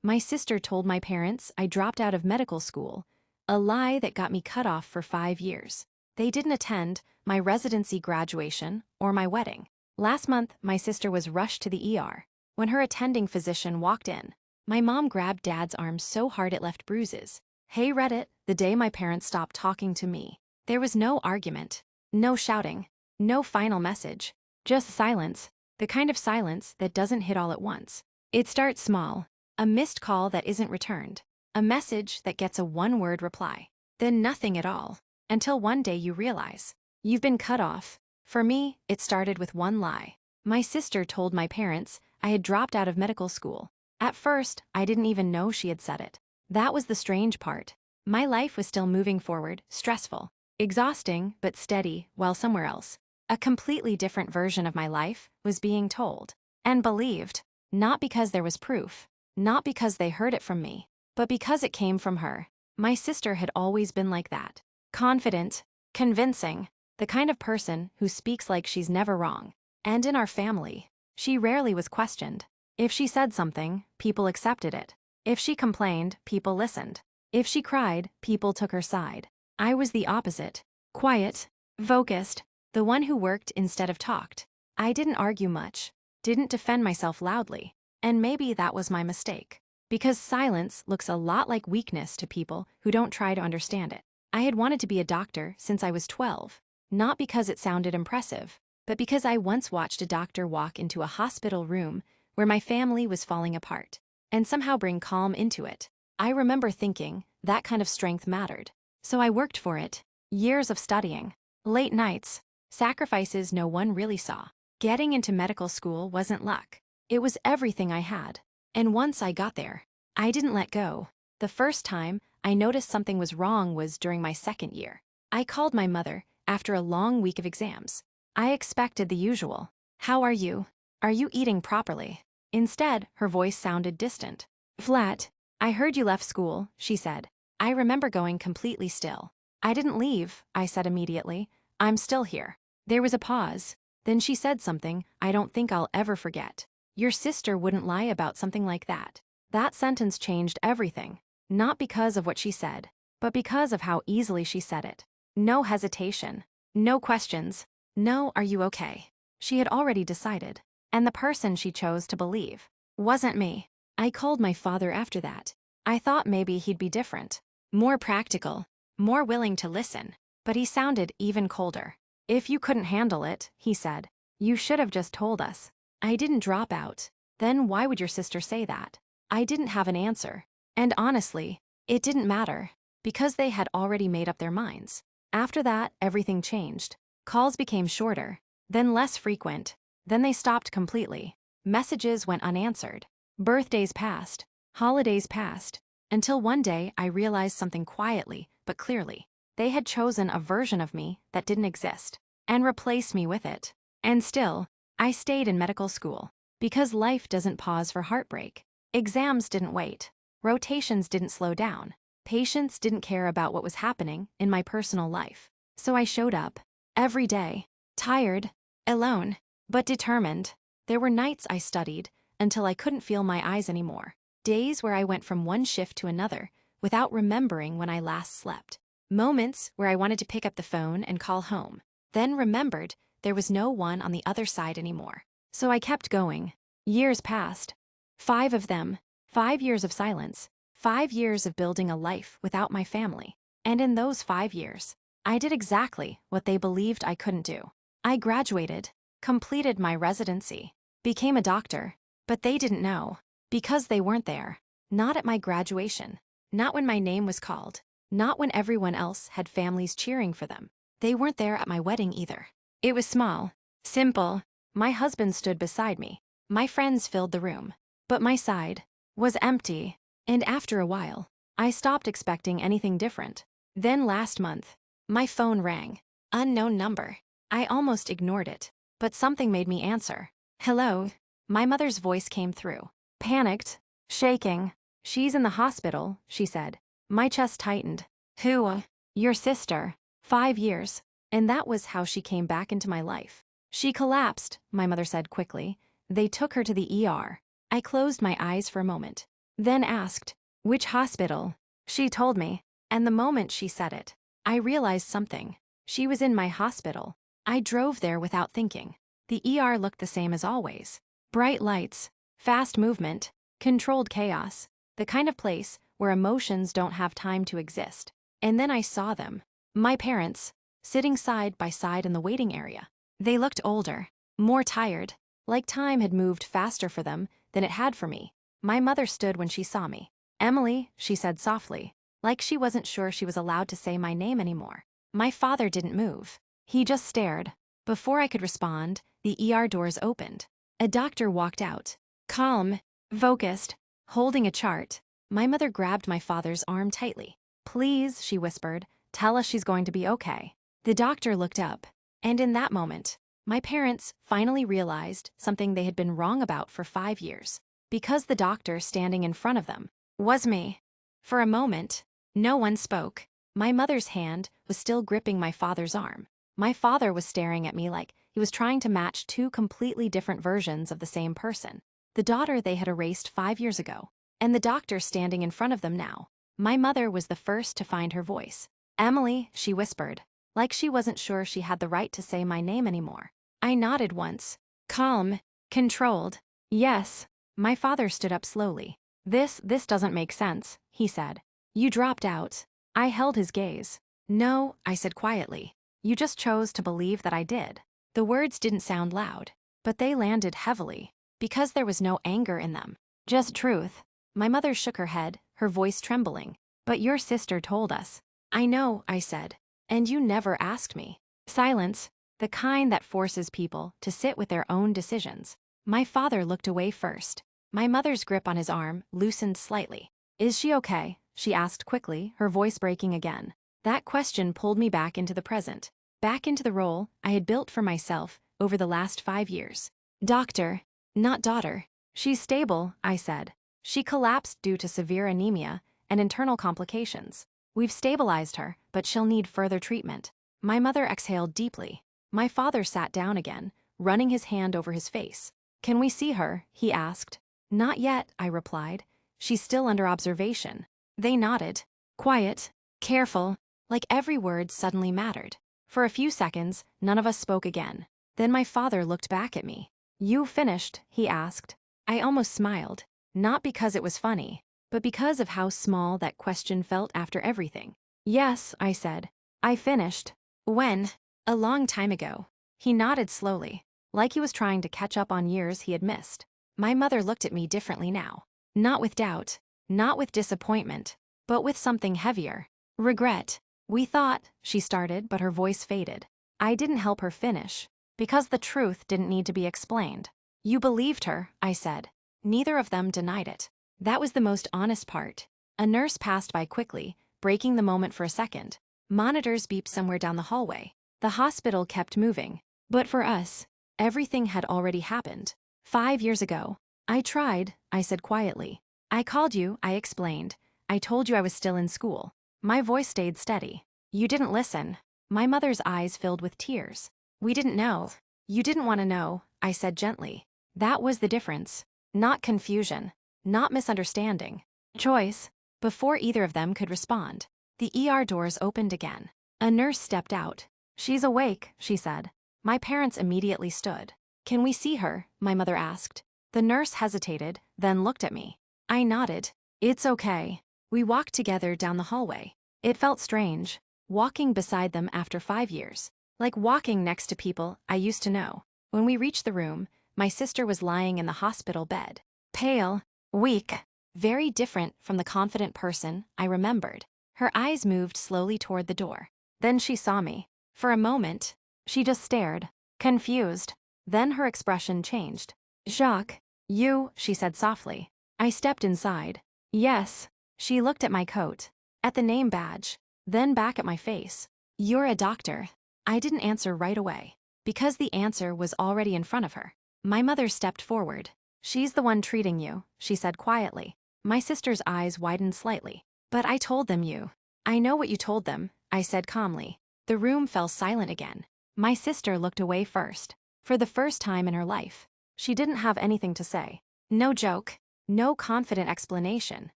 My sister told my parents I dropped out of medical school, a lie that got me cut off for 5 years. They didn't attend my residency graduation or my wedding. Last month, my sister was rushed to the ER. When her attending physician walked in, my mom grabbed Dad's arm so hard it left bruises. Hey Reddit, the day my parents stopped talking to me, there was no argument, no shouting, no final message, just silence, the kind of silence that doesn't hit all at once. It starts small, a missed call that isn't returned, a message that gets a one-word reply, then nothing at all, until one day you realize you've been cut off. For me, it started with one lie. My sister told my parents I had dropped out of medical school. At first, I didn't even know she had said it. That was the strange part. My life was still moving forward, stressful, exhausting, but steady, while somewhere else, a completely different version of my life was being told and believed, not because there was proof, not because they heard it from me, but because it came from her. My sister had always been like that. Confident, convincing, the kind of person who speaks like she's never wrong. And in our family, she rarely was questioned. If she said something, people accepted it. If she complained, people listened. If she cried, people took her side. I was the opposite. Quiet, focused, the one who worked instead of talked. I didn't argue much, didn't defend myself loudly. And maybe that was my mistake. Because silence looks a lot like weakness to people who don't try to understand it. I had wanted to be a doctor since I was 12, not because it sounded impressive, but because I once watched a doctor walk into a hospital room where my family was falling apart, and somehow bring calm into it. I remember thinking that kind of strength mattered. So I worked for it. Years of studying, late nights, sacrifices no one really saw. Getting into medical school wasn't luck. It was everything I had. And once I got there, I didn't let go. The first time I noticed something was wrong was during my second year. I called my mother after a long week of exams. I expected the usual. How are you? Are you eating properly? Instead, her voice sounded distant. Flat. I heard you left school, she said. I remember going completely still. I didn't leave, I said immediately. I'm still here. There was a pause. Then she said something I don't think I'll ever forget. Your sister wouldn't lie about something like that. That sentence changed everything. Not because of what she said, but because of how easily she said it. No hesitation. No questions. No, are you okay? She had already decided. And the person she chose to believe wasn't me. I called my father after that. I thought maybe he'd be different. More practical. More willing to listen. But he sounded even colder. If you couldn't handle it, he said, you should have just told us. I didn't drop out. Then why would your sister say that? I didn't have an answer. And honestly, it didn't matter, because they had already made up their minds. After that, everything changed. Calls became shorter, then less frequent, then they stopped completely. Messages went unanswered. Birthdays passed, holidays passed, until one day I realized something quietly but clearly. They had chosen a version of me that didn't exist, and replaced me with it. And still, I stayed in medical school, because life doesn't pause for heartbreak. Exams didn't wait. Rotations didn't slow down. Patients didn't care about what was happening in my personal life. So I showed up, every day, tired, alone, but determined. There were nights I studied until I couldn't feel my eyes anymore. Days where I went from one shift to another without remembering when I last slept. Moments where I wanted to pick up the phone and call home, then remembered there was no one on the other side anymore. So I kept going. Years passed. 5 of them. 5 years of silence. 5 years of building a life without my family. And in those 5 years, I did exactly what they believed I couldn't do. I graduated, completed my residency, became a doctor, but they didn't know, because they weren't there. Not at my graduation. Not when my name was called. Not when everyone else had families cheering for them. They weren't there at my wedding either. It was small, simple. My husband stood beside me. My friends filled the room. But my side was empty. And after a while, I stopped expecting anything different. Then last month, my phone rang. Unknown number. I almost ignored it, but something made me answer. Hello. My mother's voice came through. Panicked, shaking. She's in the hospital, she said. My chest tightened. Who? Your sister. 5 years. And that was how she came back into my life. She collapsed, my mother said quickly. They took her to the ER. I closed my eyes for a moment. then asked, "Which hospital?" She told me, and the moment she said it, I realized something. She was in my hospital. I drove there without thinking. The ER looked the same as always. Bright lights, fast movement, controlled chaos, the kind of place where emotions don't have time to exist. And then I saw them. My parents, sitting side by side in the waiting area. They looked older, more tired, like time had moved faster for them than it had for me. My mother stood when she saw me. "Emily," she said softly, like she wasn't sure she was allowed to say my name anymore. My father didn't move. He just stared. Before I could respond, the ER doors opened. A doctor walked out, calm, focused, holding a chart. My mother grabbed my father's arm tightly. "Please," she whispered, "tell us she's going to be okay." The doctor looked up, and in that moment, my parents finally realized something they had been wrong about for 5 years. Because the doctor standing in front of them was me. For a moment, no one spoke. My mother's hand was still gripping my father's arm. My father was staring at me like he was trying to match two completely different versions of the same person. The daughter they had erased 5 years ago, and the doctor standing in front of them now. My mother was the first to find her voice. "Emily," she whispered, like she wasn't sure she had the right to say my name anymore. I nodded once. Calm, controlled. "Yes." My father stood up slowly. This doesn't make sense," he said. "You dropped out." I held his gaze. "No," I said quietly. "You just chose to believe that I did." The words didn't sound loud, but they landed heavily, because there was no anger in them. Just truth. My mother shook her head, her voice trembling. "But your sister told us." "I know," I said. "And you never asked me." Silence, the kind that forces people to sit with their own decisions. My father looked away first. My mother's grip on his arm loosened slightly. "Is she okay?" she asked quickly, her voice breaking again. That question pulled me back into the present, back into the role I had built for myself over the last 5 years. Doctor, not daughter. "She's stable," I said. "She collapsed due to severe anemia and internal complications. We've stabilized her, but she'll need further treatment." My mother exhaled deeply. My father sat down again, running his hand over his face. "Can we see her?" he asked. "Not yet," I replied. "She's still under observation." They nodded. Quiet, careful, like every word suddenly mattered. For a few seconds, none of us spoke again. Then my father looked back at me. "You finished?" he asked. I almost smiled, not because it was funny, but because of how small that question felt after everything. "Yes," I said. "I finished." "When?" "A long time ago." He nodded slowly, like he was trying to catch up on years he had missed. My mother looked at me differently now. Not with doubt, not with disappointment, but with something heavier. Regret. "We thought," she started, but her voice faded. I didn't help her finish, because the truth didn't need to be explained. "You believed her," I said. Neither of them denied it. That was the most honest part. A nurse passed by quickly, breaking the moment for a second. Monitors beeped somewhere down the hallway. The hospital kept moving. But for us, everything had already happened. 5 years ago. "I tried," I said quietly. "I called you," I explained. "I told you I was still in school." My voice stayed steady. "You didn't listen." My mother's eyes filled with tears. "We didn't know." "You didn't want to know," I said gently. That was the difference. Not confusion. Not misunderstanding. Choice. Before either of them could respond, the ER doors opened again. A nurse stepped out. "She's awake," she said. My parents immediately stood. "Can we see her?" my mother asked. The nurse hesitated, then looked at me. I nodded. "It's okay." We walked together down the hallway. It felt strange, walking beside them after 5 years, like walking next to people I used to know. When we reached the room, my sister was lying in the hospital bed. Pale, weak, very different from the confident person I remembered. Her eyes moved slowly toward the door. Then she saw me. For a moment, she just stared, confused. Then her expression changed. "Jacques, you," she said softly. I stepped inside. "Yes." She looked at my coat, at the name badge, then back at my face. "You're a doctor." I didn't answer right away, because the answer was already in front of her. My mother stepped forward. "She's the one treating you," she said quietly. My sister's eyes widened slightly. "But I told them you." "I know what you told them," I said calmly. The room fell silent again. My sister looked away first. For the first time in her life, she didn't have anything to say. No joke, No confident explanation.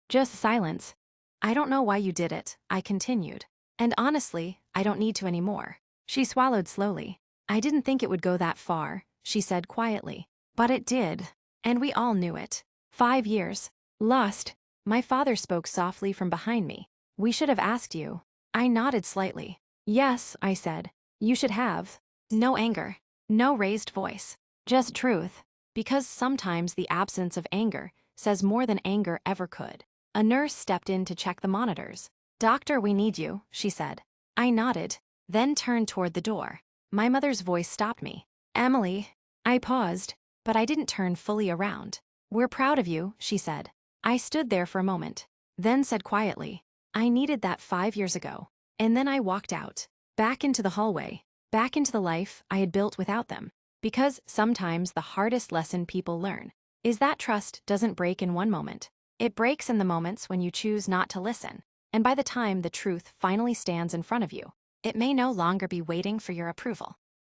Just silence. I don't know why you did it, I continued. And honestly, I don't need to anymore. She swallowed slowly. I didn't think it would go that far, she said quietly. But it did. And we all knew it. 5 years. Lost. My father spoke softly from behind me. We should have asked you. I nodded slightly. Yes, I said. You should have. No anger. No raised voice. Just truth. Because sometimes the absence of anger says more than anger ever could. A nurse stepped in to check the monitors. Doctor, we need you, she said. I nodded, then turned toward the door. My mother's voice stopped me. Emily. I paused, but I didn't turn fully around. We're proud of you, she said. I stood there for a moment, then said quietly, I needed that 5 years ago. And then I walked out, back into the hallway, back into the life I had built without them. Because sometimes the hardest lesson people learn is that trust doesn't break in one moment. It breaks in the moments when you choose not to listen. And by the time the truth finally stands in front of you, it may no longer be waiting for your approval.